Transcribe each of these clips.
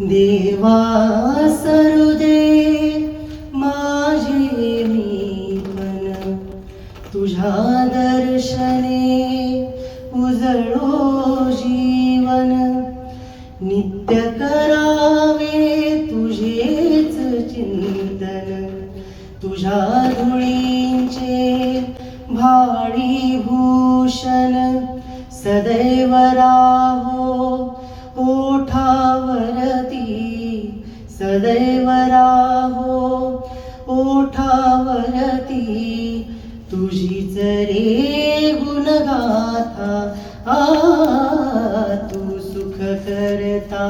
देवा सरुदे माझे मी पण तुझ्या दर्शने उजळो जीवन नित्य करावे तुझेच चिंतन तुझ्या धुळींचे भाळी भूषण सदैव राहो ओठावरती सदैव राहो ओठावरती तुझीच रे गुणगाथा तू सुख करता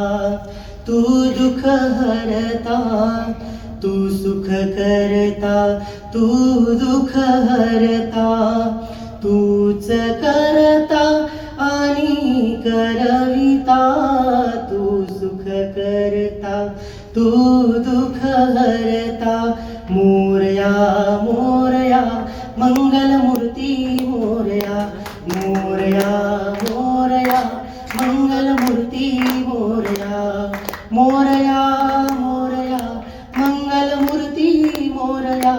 तू दुःख हरता तू सुख करता तू दुःख हरता तूच करता आणि करविता तू सुख करता तू दुःख हरता मोरया मोरया मंगलमूर्ती मोरया मोरया मोरया मंगलमूर्ती मोरया मोरया मोरया मंगलमूर्ती मोरया